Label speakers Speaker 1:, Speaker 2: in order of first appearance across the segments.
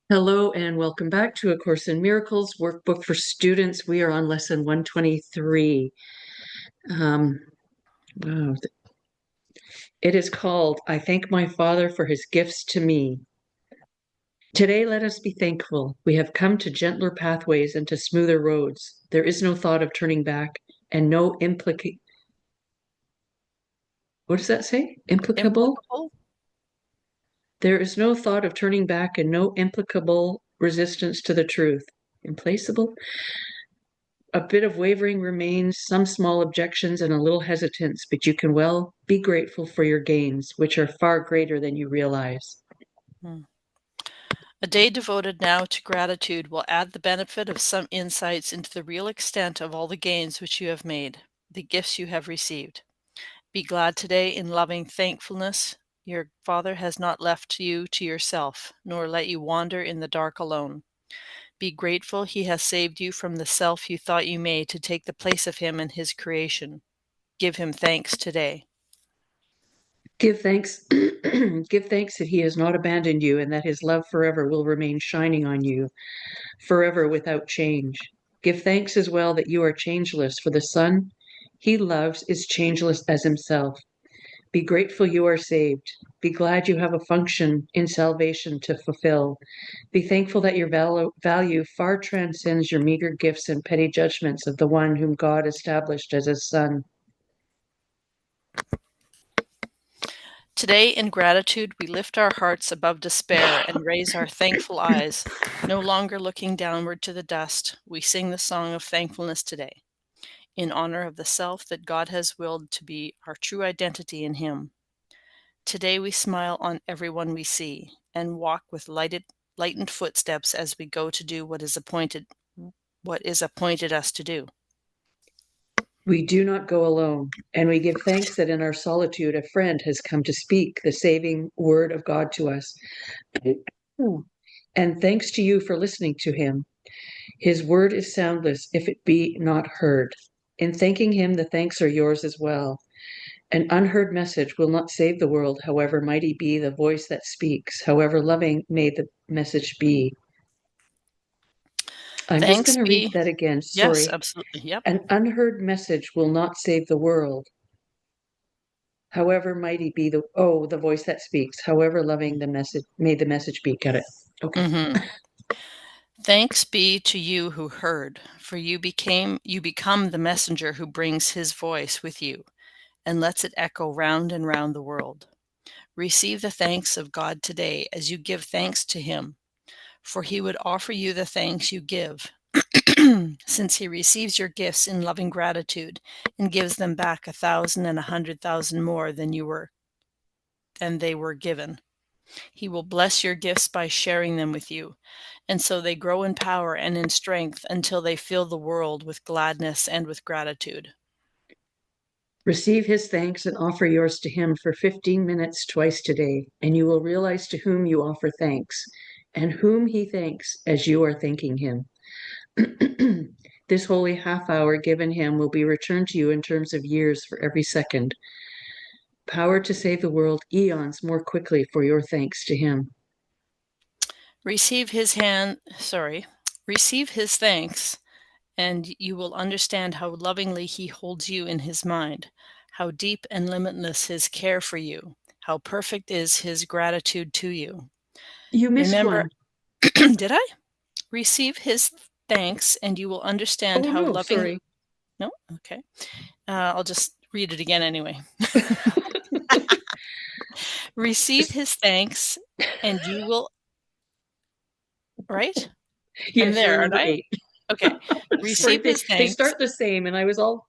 Speaker 1: Hello and welcome back to A Course in Miracles workbook for students. We are on lesson 123. Um, wow. It is called, I Thank My Father for His Gifts to Me. Today, let us be thankful. We have come to gentler pathways and to smoother roads. There is no thought of turning back and no what does that say? Implicable?
Speaker 2: Implicable?
Speaker 1: There is no thought of turning back and no implicable resistance to the truth. Implaceable? A bit of wavering remains, some small objections, and a little hesitance, but you can well be grateful for your gains, which are far greater than you realize.
Speaker 2: A day devoted now to gratitude will add the benefit of some insights into the real extent of all the gains which you have made, the gifts you have received. Be glad today in loving thankfulness. Your Father has not left you to yourself, nor let you wander in the dark alone. Be grateful He has saved you from the self you thought you made to take the place of Him in His creation. Give Him thanks today.
Speaker 1: Give thanks, give thanks that He has not abandoned you and that His love forever will remain shining on you, forever without change. Give thanks as well that you are changeless, for the Son He loves is changeless as Himself. Be grateful you are saved. Be glad you have a function in salvation to fulfill. Be thankful that your value far transcends your meager gifts and petty judgments of the one whom God established as His Son.
Speaker 2: Today, in gratitude, we lift our hearts above despair and raise our thankful eyes. No longer looking downward to the dust, we sing the song of thankfulness today, in honor of the self that God has willed to be our true identity in Him. Today, we smile on everyone we see and walk with lightened footsteps as we go to do what is appointed us to do.
Speaker 1: We do not go alone, and we give thanks that in our solitude a friend has come to speak the saving word of God to us. And thanks to you for listening to him. His word is soundless if it be not heard. In thanking him, the thanks are yours as well. An unheard message will not save the world, however mighty be the voice that speaks, however loving may the message be. I'm just
Speaker 2: Thanks
Speaker 1: going to read
Speaker 2: be,
Speaker 1: that again.
Speaker 2: yes,
Speaker 1: Sorry.
Speaker 2: absolutely, yep.
Speaker 1: An unheard message will not save the world, however mighty be the voice that speaks, however loving the message may the message be. Got it. Okay.
Speaker 2: Mm-hmm. Thanks be to you who heard, for you become the messenger who brings his voice with you and lets it echo round and round the world. Receive the thanks of God today as you give thanks to him, for he would offer you the thanks you give, since he receives your gifts in loving gratitude and gives them back 1,000 and 100,000 more than they were given. He will bless your gifts by sharing them with you, and so they grow in power and in strength until they fill the world with gladness and with gratitude.
Speaker 1: Receive his thanks and offer yours to him for 15 minutes twice today, and you will realize to whom you offer thanks and whom he thanks as you are thanking him. This holy half hour given him will be returned to you in terms of years for every second. Power to save the world eons more quickly for your thanks to him.
Speaker 2: Receive his hand, sorry, receive his thanks, and you will understand how lovingly he holds you in his mind, how deep and limitless his care for you, how perfect is his gratitude to you.
Speaker 1: You missed
Speaker 2: Remember,
Speaker 1: one.
Speaker 2: did I? Receive his thanks, and you will understand
Speaker 1: Oh
Speaker 2: how
Speaker 1: no,
Speaker 2: loving.
Speaker 1: sorry.
Speaker 2: No? Okay. I'll just read it again anyway. Receive his thanks, and you will, right? I'm
Speaker 1: Yes, you're
Speaker 2: there, aren't
Speaker 1: number
Speaker 2: I?
Speaker 1: 8.
Speaker 2: Okay.
Speaker 1: Sorry,
Speaker 2: Receive his
Speaker 1: they
Speaker 2: thanks.
Speaker 1: start the same, and I was all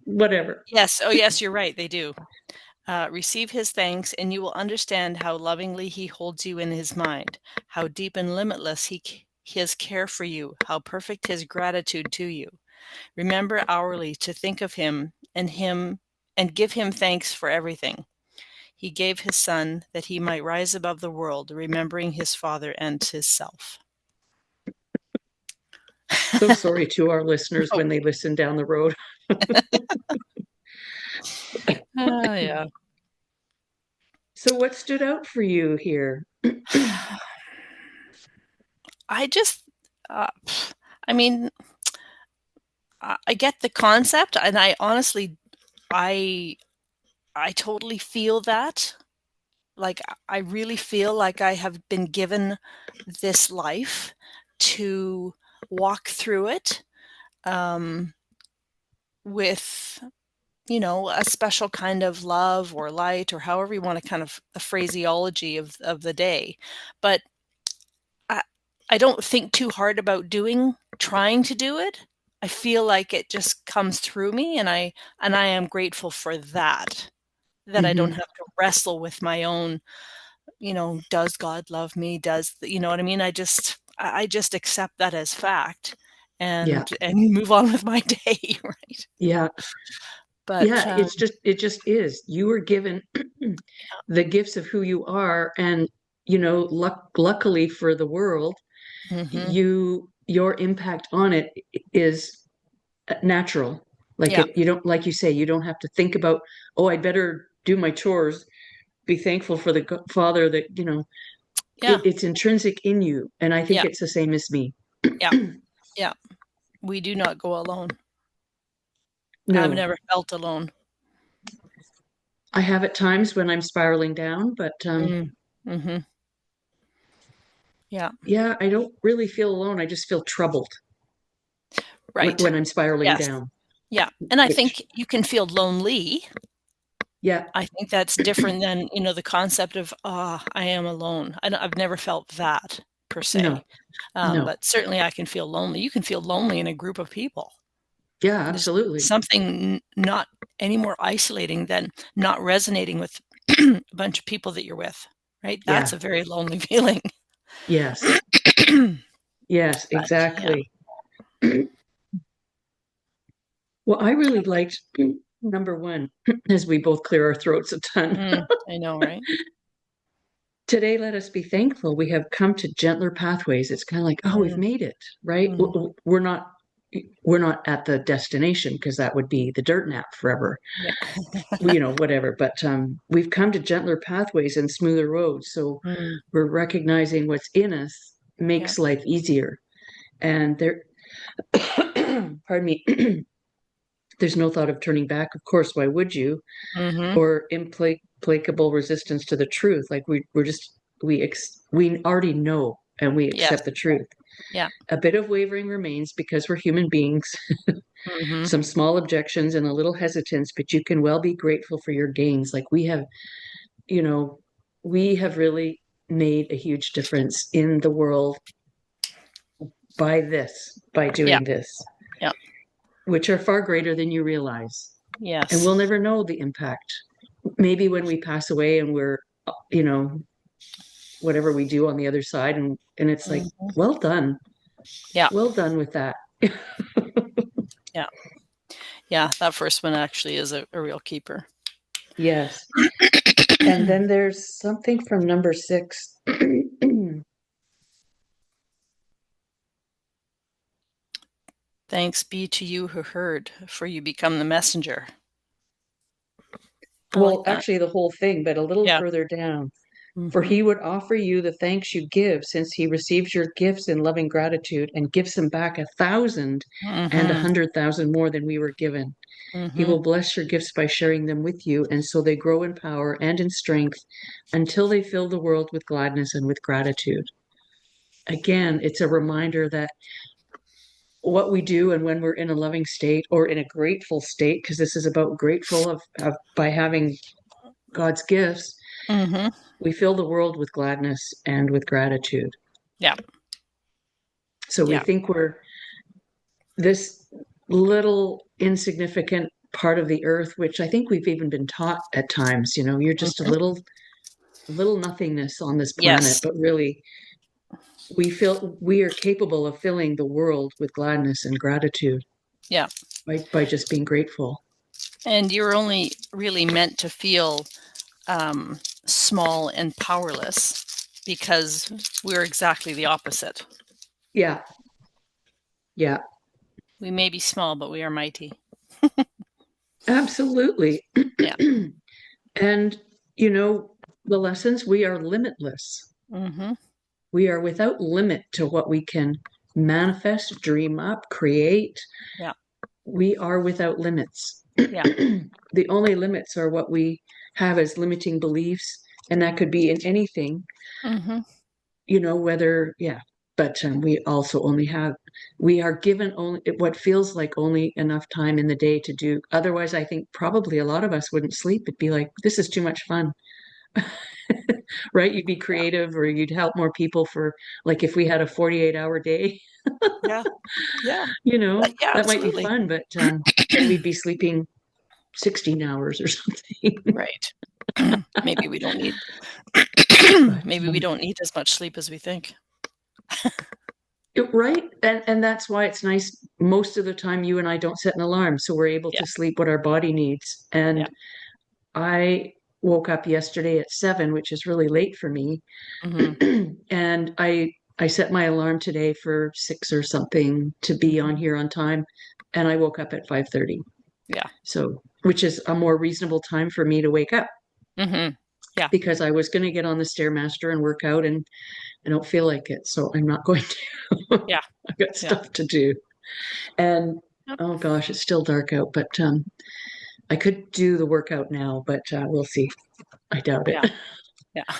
Speaker 1: whatever.
Speaker 2: Yes. Oh, yes, you're right. They do. Receive his thanks, and you will understand how lovingly he holds you in his mind, how deep and limitless his care for you, how perfect his gratitude to you. Remember hourly to think of him and give him thanks for everything. He gave his son that he might rise above the world, remembering his father and his self.
Speaker 1: So sorry to our listeners
Speaker 2: Oh,
Speaker 1: when they listen down the road.
Speaker 2: yeah.
Speaker 1: So, what stood out for you here?
Speaker 2: I just, uh, I mean, I get the concept, and I honestly, I, I totally feel that. Like, I really feel like I have been given this life to walk through it, um, with, a special kind of love or light, or however you want to kind of the phraseology of the day. But I, I don't think too hard about trying to do it. I feel like it just comes through me, and I am grateful for that. That I don't
Speaker 1: Hmm.
Speaker 2: have to wrestle with my own, does God love me? You know what I mean? I just accept that as fact,
Speaker 1: Yeah.
Speaker 2: and move on with my day, right?
Speaker 1: Yeah.
Speaker 2: But
Speaker 1: Yeah. It just is. You were given the gifts of who you are. And, luckily for the world,
Speaker 2: mhm,
Speaker 1: your impact on it is natural. Like
Speaker 2: yeah,
Speaker 1: you don't, like you say, you don't have to think about, oh, I'd better do my chores, be thankful for the Father that,
Speaker 2: yeah,
Speaker 1: it's intrinsic in you. And I think
Speaker 2: yeah,
Speaker 1: it's the same as me.
Speaker 2: yeah, yeah. We do not go alone. I've
Speaker 1: No,
Speaker 2: never felt alone.
Speaker 1: I have at times when I'm spiraling down, but
Speaker 2: Mm, mhm, yeah,
Speaker 1: yeah, I don't really feel alone. I just feel troubled
Speaker 2: right.
Speaker 1: when I'm spiraling
Speaker 2: Yes,
Speaker 1: down,
Speaker 2: yeah, and I
Speaker 1: which,
Speaker 2: think you can feel lonely.
Speaker 1: yeah,
Speaker 2: I think that's different than, the concept of, I am alone." I've never felt that per
Speaker 1: no,
Speaker 2: se,
Speaker 1: no.
Speaker 2: but certainly I can feel lonely. You can feel lonely in a group of people.
Speaker 1: Yeah,
Speaker 2: There's
Speaker 1: absolutely.
Speaker 2: something not any more isolating than not resonating with a bunch of people that you're with, right? That's
Speaker 1: Yeah,
Speaker 2: a very lonely feeling.
Speaker 1: yes, yes,
Speaker 2: But yeah.
Speaker 1: exactly. Well, I really liked number one, as we both clear our throats a ton.
Speaker 2: I know, right?
Speaker 1: Today, let us be thankful we have come to gentler pathways. It's kind of like, oh, we've
Speaker 2: Mm,
Speaker 1: made it, right?
Speaker 2: mhm.
Speaker 1: We're not at the destination because that would be the dirt nap forever.
Speaker 2: Yeah.
Speaker 1: Whatever. But we've come to gentler pathways and smoother roads. So
Speaker 2: Mm,
Speaker 1: we're recognizing what's in us
Speaker 2: yeah.
Speaker 1: makes life easier. And there, pardon me, there's no thought of turning back. Of course, why would you?
Speaker 2: Mhm.
Speaker 1: Or implacable resistance to the truth. Like we're just we already know and we
Speaker 2: Yes.
Speaker 1: accept the truth.
Speaker 2: Yeah.
Speaker 1: A bit of wavering remains because we're human beings,
Speaker 2: Mhm.
Speaker 1: some small objections and a little hesitance, but you can well be grateful for your gains. Like you know, we have really made a huge difference in the world by
Speaker 2: Yeah.
Speaker 1: doing this,
Speaker 2: Yeah.
Speaker 1: which are far greater than you realize. And
Speaker 2: Yes.
Speaker 1: we'll never know the impact. Maybe when we pass away and we're, you know, whatever we do on the other side, and it's like,
Speaker 2: Mhm.
Speaker 1: well done,
Speaker 2: Yeah.
Speaker 1: well done with that.
Speaker 2: Yeah. Yeah. That first one actually is a real keeper.
Speaker 1: Yes. And then there's something from number six.
Speaker 2: Thanks be to you who heard, for you become the messenger. I
Speaker 1: Well,
Speaker 2: like that.
Speaker 1: actually, the whole thing, but a little
Speaker 2: Yeah.
Speaker 1: further down. For
Speaker 2: Mhm.
Speaker 1: he would offer you the thanks you give, since he receives your gifts in loving gratitude and gives them back 1,000 and a
Speaker 2: Mhm.
Speaker 1: 100,000 more than we were given. He
Speaker 2: Mhm.
Speaker 1: will bless your gifts by sharing them with you, and so they grow in power and in strength until they fill the world with gladness and with gratitude. Again, it's a reminder that what we do and when we're in a loving state or in a grateful state, because this is about grateful of by having God's gifts,
Speaker 2: Mhm.
Speaker 1: we fill the world with gladness and with gratitude.
Speaker 2: Yeah.
Speaker 1: So we
Speaker 2: Yeah.
Speaker 1: think we're this little insignificant part of the earth, which I think we've even been taught at times, you're just a
Speaker 2: Mhm.
Speaker 1: little nothingness on this planet,
Speaker 2: Yes.
Speaker 1: but really we are capable of filling the world with gladness and gratitude
Speaker 2: Yeah.
Speaker 1: by just being grateful.
Speaker 2: And you're only really meant to feel small and powerless because we're exactly the opposite.
Speaker 1: Yeah, yeah,
Speaker 2: We may be small, but we are mighty.
Speaker 1: absolutely.
Speaker 2: Yeah.
Speaker 1: And, you know, the lessons, we are limitless.
Speaker 2: Mhm.
Speaker 1: We are without limit to what we can manifest, dream up, create.
Speaker 2: Yeah.
Speaker 1: We are without limits.
Speaker 2: Yeah.
Speaker 1: The only limits are what we have as limiting beliefs, and that could be in anything,
Speaker 2: Mm-hmm.
Speaker 1: whether, yeah. But we also only have, we are given only what feels like only enough time in the day to do. Otherwise, I think probably a lot of us wouldn't sleep. It'd be like, this is too much fun, right? You'd be
Speaker 2: Yeah.
Speaker 1: creative or you'd help more people for, like, if we had a 48-hour day,
Speaker 2: Yeah. Yeah. Yeah,
Speaker 1: that might be
Speaker 2: absolutely.
Speaker 1: fun, but then we'd be sleeping 16 hours or something.
Speaker 2: Right. Maybe we don't need
Speaker 1: But
Speaker 2: maybe we don't need as much sleep as we think.
Speaker 1: right, and that's why it's nice. Most of the time, you and I don't set an alarm, so we're able
Speaker 2: Yeah.
Speaker 1: to sleep what our body needs.
Speaker 2: Yeah.
Speaker 1: And I woke up yesterday at 7, which is really late for me,
Speaker 2: Mm-hmm.
Speaker 1: and I set my alarm today for 6 or something to be on
Speaker 2: Mm-hmm.
Speaker 1: here on time, and I woke up at 5:30.
Speaker 2: Yeah.
Speaker 1: So, which is a more reasonable time for me to wake up
Speaker 2: Mm-hmm. Yeah.
Speaker 1: because I was going to get on the Stairmaster and work out, and I don't feel like it, so I'm not going to.
Speaker 2: Yeah.
Speaker 1: I've got
Speaker 2: Yeah.
Speaker 1: stuff to do. And
Speaker 2: Yep.
Speaker 1: oh gosh, it's still dark out, but I could do the workout now, but we'll see. I doubt it.
Speaker 2: Yeah. Yeah.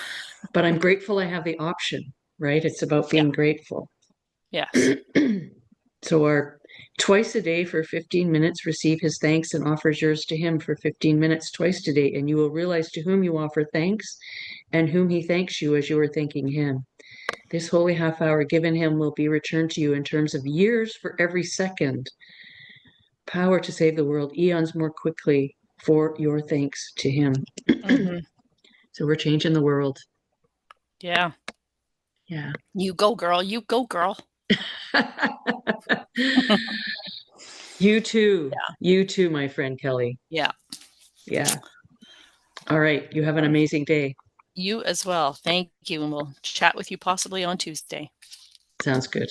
Speaker 1: But I'm grateful I have the option, right? It's about
Speaker 2: Yeah.
Speaker 1: being grateful.
Speaker 2: Yes.
Speaker 1: So our twice a day for 15 minutes, receive his thanks and offers yours to him for 15 minutes twice a day, and you will realize to whom you offer thanks and whom he thanks you as you are thanking him. This holy half hour given him will be returned to you in terms of years for every second. Power to save the world, eons more quickly for your thanks to him.
Speaker 2: Mm-hmm.
Speaker 1: So we're changing the world.
Speaker 2: Yeah.
Speaker 1: Yeah.
Speaker 2: You go, girl. You go, girl.
Speaker 1: You too.
Speaker 2: Yeah.
Speaker 1: You too, my friend Kelly.
Speaker 2: Yeah.
Speaker 1: Yeah. All right. You have an
Speaker 2: Um,
Speaker 1: amazing day.
Speaker 2: You as well. Thank you. And we'll chat with you possibly on Tuesday.
Speaker 1: Sounds good.